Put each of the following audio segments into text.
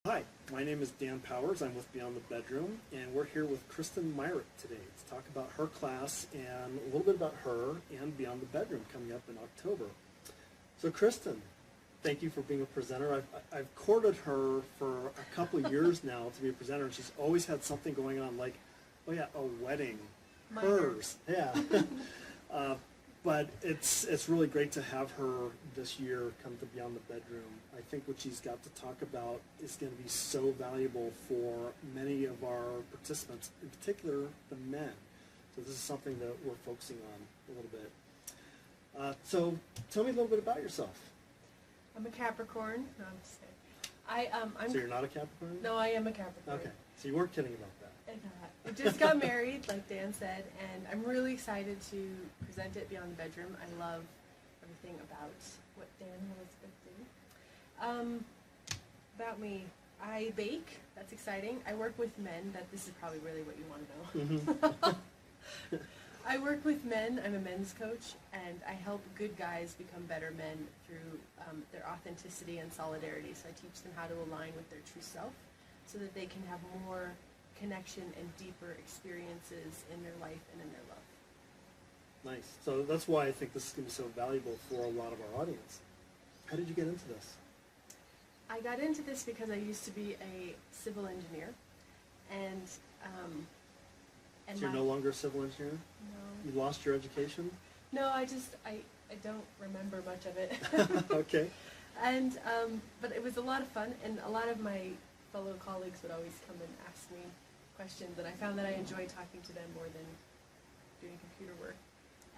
Hi, my name is Dan Powers. I'm with Beyond the Bedroom, and we're here with Christin Myrick today to talk about her class and a little bit about her and Beyond the Bedroom coming up in October. So Christin, thank you for being a presenter. I've courted her for a couple of years now to be a presenter, and she's always had something going on, like, oh yeah, a wedding, hers, yeah. But it's really great to have her this year come to Beyond the Bedroom. I think what she's got to talk about is going to be so valuable for many of our participants, in particular the men. So this is something that we're focusing on a little bit. So tell me a little bit about yourself. I'm a Capricorn. No, I'm just kidding. So you're not a Capricorn? No, I am a Capricorn. Okay, so you weren't kidding about that. I just got married, like Dan said, and I'm really excited to present it Beyond the Bedroom. I love everything about what Dan and Elizabeth do. About me, I bake. That's exciting. I work with men. This is probably really what you want to know. Mm-hmm. I work with men. I'm a men's coach, and I help good guys become better men through their authenticity and solidarity. So I teach them how to align with their true self so that they can have more connection and deeper experiences in their life and in their love. Nice. So that's why I think this is going to be so valuable for a lot of our audience. How did you get into this? I got into this because I used to be a civil engineer, and So you're no longer a civil engineer? No. You lost your education? No, I don't remember much of it. Okay. And but it was a lot of fun, and a lot of my fellow colleagues would always come and ask me questions, and I found that I enjoyed talking to them more than doing computer work.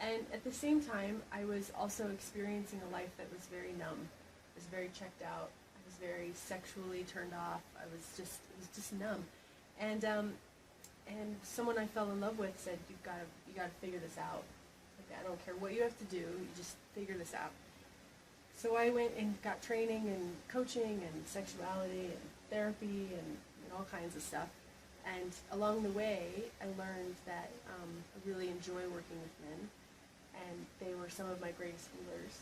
And at the same time, I was also experiencing a life that was very numb. I was very checked out. I was very sexually turned off. It was just numb. And someone I fell in love with said, you gotta figure this out. Like, I don't care what you have to do, you just figure this out. So I went and got training in coaching and sexuality and therapy and all kinds of stuff. And along the way, I learned that I really enjoy working with men, and they were some of my greatest healers.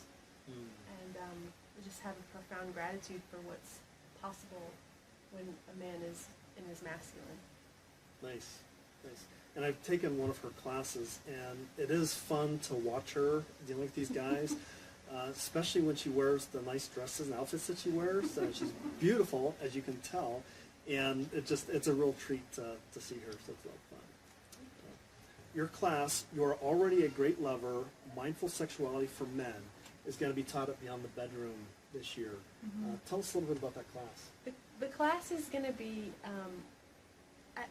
And I just have a profound gratitude for what's possible when a man is in his masculine. Nice, nice. And I've taken one of her classes, and it is fun to watch her dealing with these guys, especially when she wears the nice dresses and outfits that she wears. She's beautiful, as you can tell, and it's a real treat to see her, so it's a lot of fun. Your class, You Are Already a Great Lover, Mindful Sexuality for Men, is going to be taught at Beyond the Bedroom this year. Tell us a little bit about that class. The class is going to be,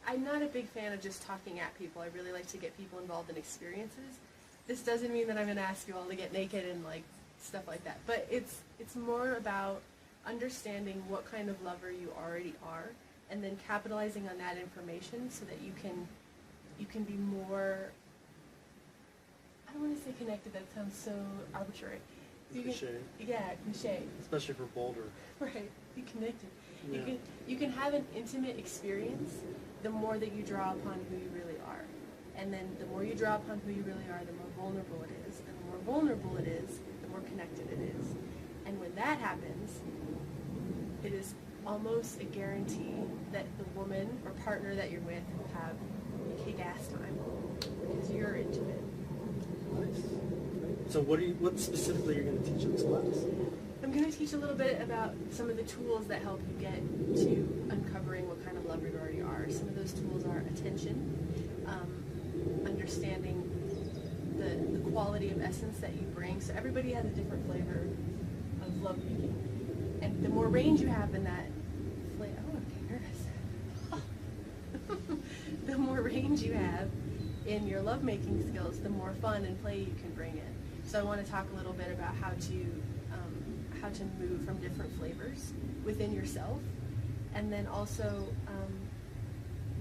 I'm not a big fan of just talking at people. I really like to get people involved in experiences. This doesn't mean that I'm going to ask you all to get naked and like stuff like that, but it's more about understanding what kind of lover you already are, and then capitalizing on that information so that you can be more, I don't want to say connected, that sounds so arbitrary. Cliche. Yeah, cliche. Especially for Boulder. Right, be connected. Yeah. You can have an intimate experience the more that you draw upon who you really are. And then the more you draw upon who you really are, the more vulnerable it is. And the more vulnerable it is, the more connected it is. And when that happens, it is almost a guarantee that the woman or partner that you're with will have a kick-ass time because you're into it. Nice. So what specifically are you going to teach in this class? I'm going to teach a little bit about some of the tools that help you get to uncovering what kind of lover you already are. Some of those tools are attention, understanding the quality of essence that you bring. So everybody has a different flavor of lovemaking. And the more range you have in that flavor, oh, I'm getting nervous. The more range you have in your lovemaking skills, the more fun and play you can bring in. So I want to talk a little bit about how to move from different flavors within yourself, and then also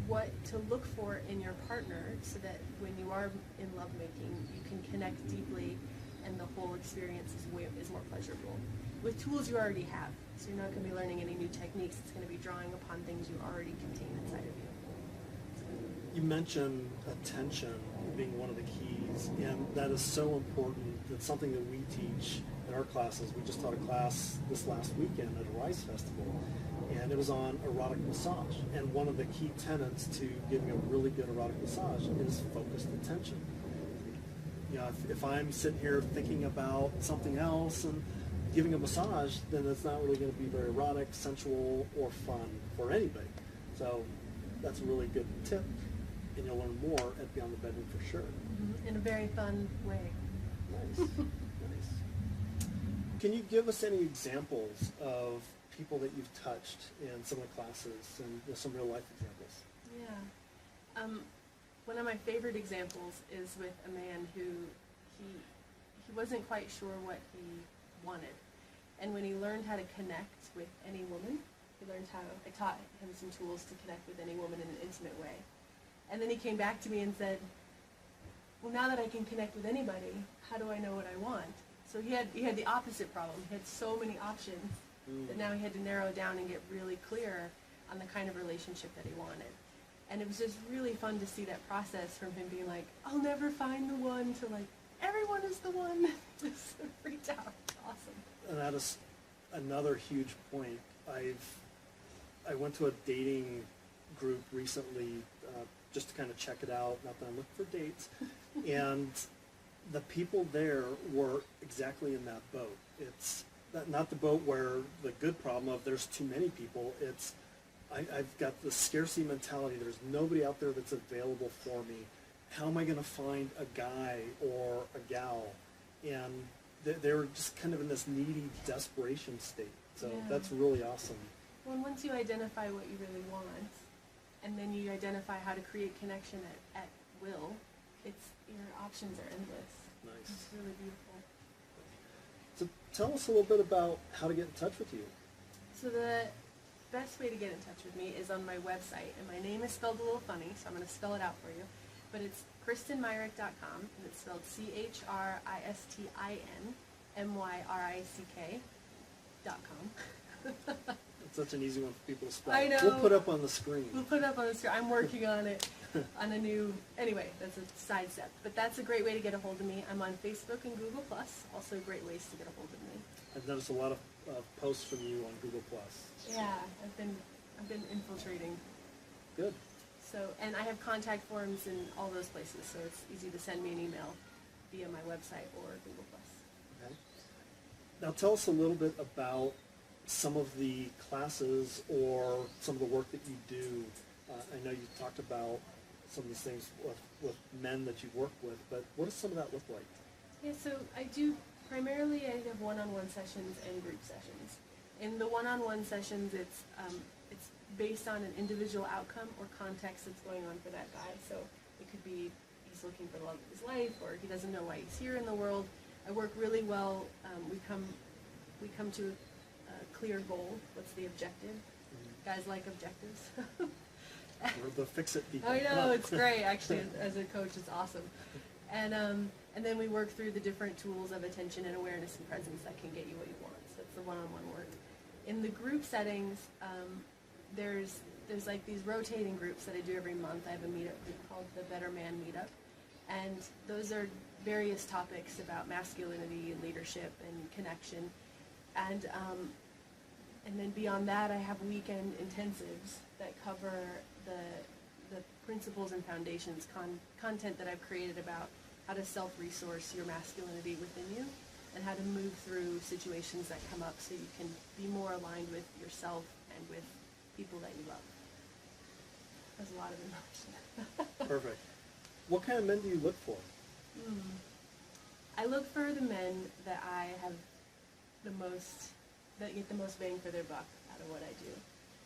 what to look for in your partner so that when you are in lovemaking, you can connect deeply and the whole experience is more pleasurable with tools you already have. So you're not going to be learning any new techniques. It's going to be drawing upon things you already contain inside of you. You mentioned attention being one of the keys, and that is so important. That's something that we teach at our classes. We just taught a class this last weekend at a Rise Festival, and it was on erotic massage. And one of the key tenets to giving a really good erotic massage is focused attention. You know, if I'm sitting here thinking about something else and giving a massage, then it's not really going to be very erotic, sensual, or fun for anybody. So that's a really good tip, and you'll learn more at Beyond the Bedroom for sure. Mm-hmm. In a very fun way. Nice, nice. Can you give us any examples of people that you've touched in some of the classes and some real life examples? Yeah. One of my favorite examples is with a man who he wasn't quite sure what he wanted. And when he learned how to connect with any woman, I taught him some tools to connect with any woman in an intimate way. And then he came back to me and said, well, now that I can connect with anybody, how do I know what I want? So he had the opposite problem. He had so many options that now he had to narrow down and get really clear on the kind of relationship that he wanted. And it was just really fun to see that process from him being like, I'll never find the one, to like, everyone is the one. Just freaked out. Awesome. And that is another huge point. I went to a dating group recently just to kind of check it out, not that I'm looking for dates, and the people there were exactly in that boat. It's not the boat where the good problem of there's too many people. It's I've got the scarcity mentality. There's nobody out there that's available for me. How am I going to find a guy or a gal? And they were just kind of in this needy desperation state. So that's really awesome. Well, once you identify what you really want, and then you identify how to create connection at will, your options are endless. Nice. It's really beautiful. So tell us a little bit about how to get in touch with you. So the best way to get in touch with me is on my website, and my name is spelled a little funny, so I'm going to spell it out for you. But it's ChristinMyrick.com, and it's spelled ChristinMyrick.com. It's such an easy one for people to spell. I know. We'll put up on the screen. We'll put it up on the screen. I'm working on it, on a new, anyway, that's a side step. But that's a great way to get a hold of me. I'm on Facebook and Google+, also great ways to get a hold of me. I've noticed a lot of posts from you on Google+. Yeah, I've been infiltrating. Good. So, and I have contact forms in all those places, so it's easy to send me an email via my website or Google+. Okay. Now tell us a little bit about some of the classes or some of the work that you do. I know you talked about some of these things with men that you work with, but what does some of that look like? Yeah, so I have one-on-one sessions and group sessions. In the one-on-one sessions, it's based on an individual outcome or context that's going on for that guy. So it could be he's looking for the love of his life, or he doesn't know why he's here in the world. I work really well. We come to a clear goal. What's the objective? Guys like objectives. We're the fix-it people. I know, it's great. Actually, as a coach, it's awesome. And then we work through the different tools of attention and awareness and presence that can get you what you want. So that's the one-on-one work. In the group settings, there's like these rotating groups that I do every month. I have a meetup group called the Better Man Meetup, and those are various topics about masculinity and leadership and connection. And then beyond that, I have weekend intensives that cover the principles and foundations, content that I've created about how to self-resource your masculinity within you and how to move through situations that come up so you can be more aligned with yourself and with people that you love. There's a lot of information. Perfect. What kind of men do you look for? I look for the men that I have that get the most bang for their buck out of what I do.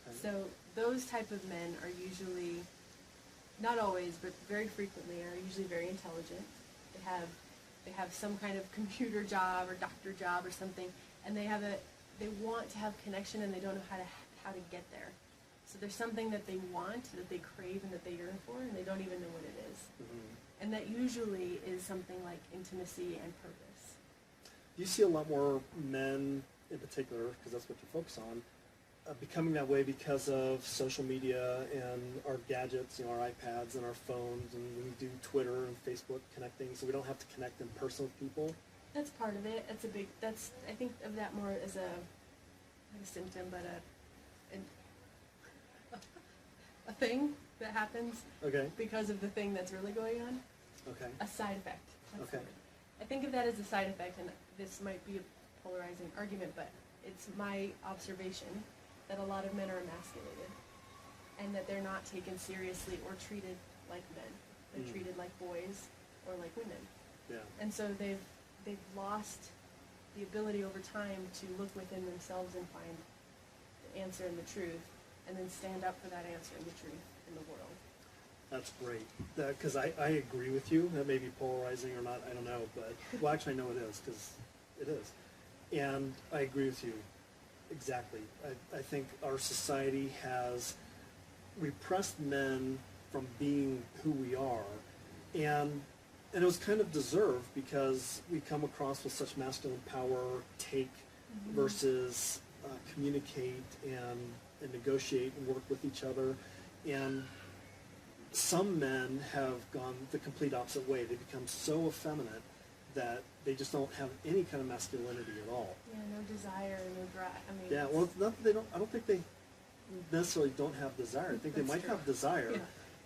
Okay. So those type of men are usually, not always, but very frequently, are usually very intelligent. They have some kind of computer job or doctor job or something, and they want to have connection, and they don't know how to get there. So there's something that they want, that they crave, and that they yearn for, and they don't even know what it is. Mm-hmm. And that usually is something like intimacy and purpose. Do you see a lot more men in particular, because that's what you focus on, becoming that way because of social media and our gadgets, our iPads and our phones, and we do Twitter and Facebook connecting, so we don't have to connect in person with people? That's part of it. I think of that more as not a symptom, but a thing that happens Okay. because of the thing that's really going on. Okay. A side effect. That's the Okay. word. I think of that as a side effect, and this might be a polarizing argument, but it's my observation that a lot of men are emasculated, and that they're not taken seriously or treated like men. They're treated like boys or like women. Yeah. And so they've lost the ability over time to look within themselves and find the answer and the truth, and then stand up for that answer and the truth in the world. That's great. Because I agree with you. That may be polarizing or not, I don't know. But, well, actually, I know it is, because it is. And I agree with you. Exactly. I think our society has repressed men from being who we are. And it was kind of deserved, because we come across with such masculine power, take versus communicate and negotiate and work with each other. And some men have gone the complete opposite way. They become so effeminate that they just don't have any kind of masculinity at all. Yeah, no desire, no drive. I mean, Yeah, well, it's not that they don't. I don't think they necessarily don't have desire. I think they That's might true. have desire, Yeah.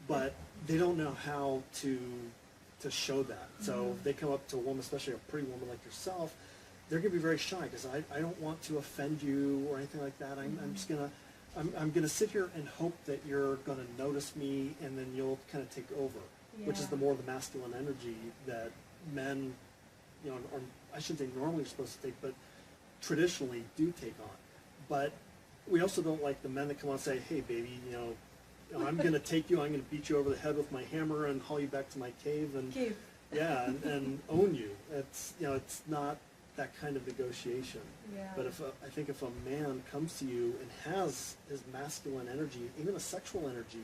but they don't know how to show that. So if they come up to a woman, especially a pretty woman like yourself, they're going to be very shy, because I don't want to offend you or anything like that. I'm just gonna I'm gonna sit here and hope that you're gonna notice me, and then you'll kind of take over, which is Yeah. the more the masculine energy that men, or I shouldn't say normally are supposed to take, but traditionally do take on. But we also don't like the men that come on and say, "Hey, baby, I'm going to take you. I'm going to beat you over the head with my hammer and haul you back to my cave and Cave. yeah, and own you." It's it's not that kind of negotiation. Yeah. But I think if a man comes to you and has his masculine energy, even a sexual energy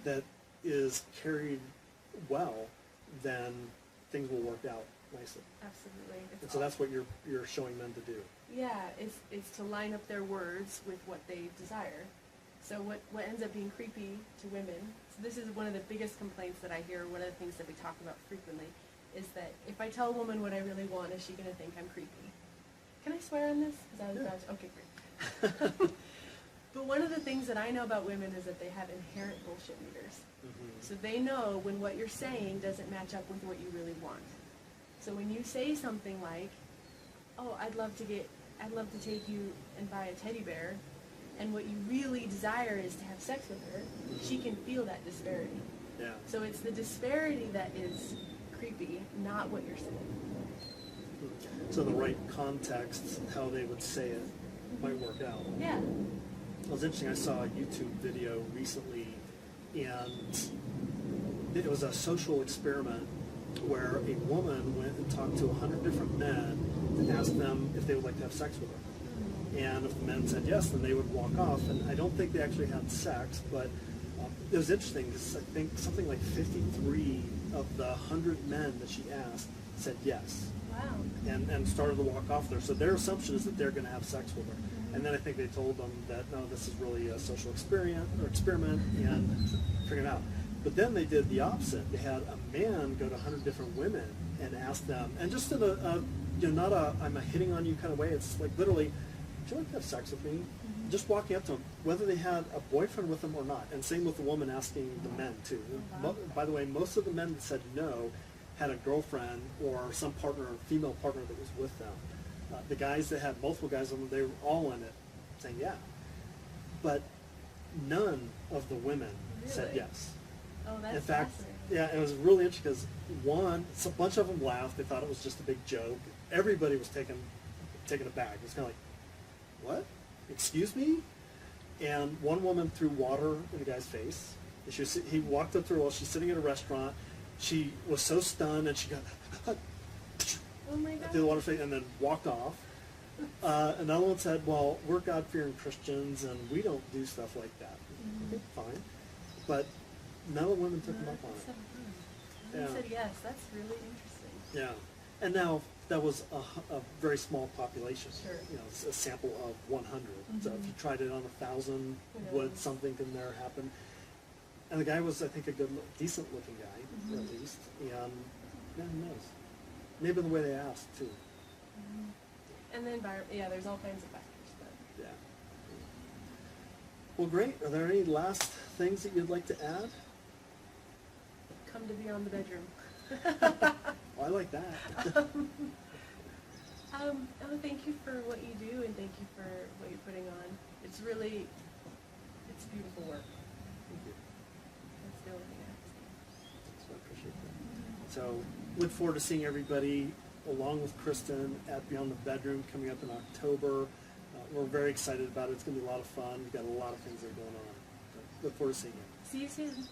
that is carried well, then things will work out nicely. Absolutely. And so that's what you're showing men to do. Yeah, it's to line up their words with what they desire. So what ends up being creepy to women, so this is one of the biggest complaints that I hear, one of the things that we talk about frequently, is that if I tell a woman what I really want, is she going to think I'm creepy? Can I swear on this? Okay, great. But one of the things that I know about women is that they have inherent bullshit meters. So they know when what you're saying doesn't match up with what you really want. So when you say something like, "Oh, I'd love to take you and buy a teddy bear," and what you really desire is to have sex with her, she can feel that disparity. Yeah. So it's the disparity that is creepy, not what you're saying. So the right context, how they would say it, might work out. Yeah. It was interesting. I saw a YouTube video recently, and it was a social experiment where a woman went and talked to 100 different men and asked them if they would like to have sex with her. And if the men said yes, then they would walk off. And I don't think they actually had sex, but it was interesting because I think something like 53 of the 100 men that she asked said yes. Wow. And started to walk off there. So their assumption is that they're going to have sex with her. And then I think they told them that, no, this is really a social experiment, and figured it out. But then they did the opposite. They had a man go to 100 different women and ask them, and just in not a I'm a hitting on you kind of way. It's like literally, would you like to have sex with me? Just walking up to them, whether they had a boyfriend with them or not. And same with the woman asking the men too. By the way, most of the men that said no had a girlfriend or some partner, female partner that was with them. The guys that had multiple guys on them, they were all in it, saying yeah. But none of the women said Really? yes. Oh, that's In fact, fascinating. yeah, it was really interesting because a bunch of them laughed. They thought it was just a big joke. Everybody was taken aback. It was kind of like, what? Excuse me? And one woman threw water in the guy's face. He walked up to her while she's sitting at a restaurant. She was so stunned, and she got Oh my God. threw the water face and then walked off. Another one said, "Well, we're God-fearing Christians, and we don't do stuff like that." Okay, fine. But none of the women took him up on it. He Yeah. said yes. That's really interesting. Yeah, and now that was a very small population. Sure. It's a sample of 100. So if you tried it on 1,000, Who would knows? something in there happen? And the guy was, I think, a decent-looking guy, at least. And yeah, who knows? Maybe the way they asked too. And the environment, yeah, there's all kinds of factors. But Yeah. Well, great. Are there any last things that you'd like to add? come to Beyond the Bedroom. Well, I like that. Thank you for what you do, and thank you for what you're putting on. It's really, it's beautiful work. Thank you. That's the only thing I have to say. So I appreciate that. So look forward to seeing everybody along with Kristen at Beyond the Bedroom coming up in October. We're very excited about it. It's going to be a lot of fun. We've got a lot of things that are going on. So look forward to seeing you. See you soon.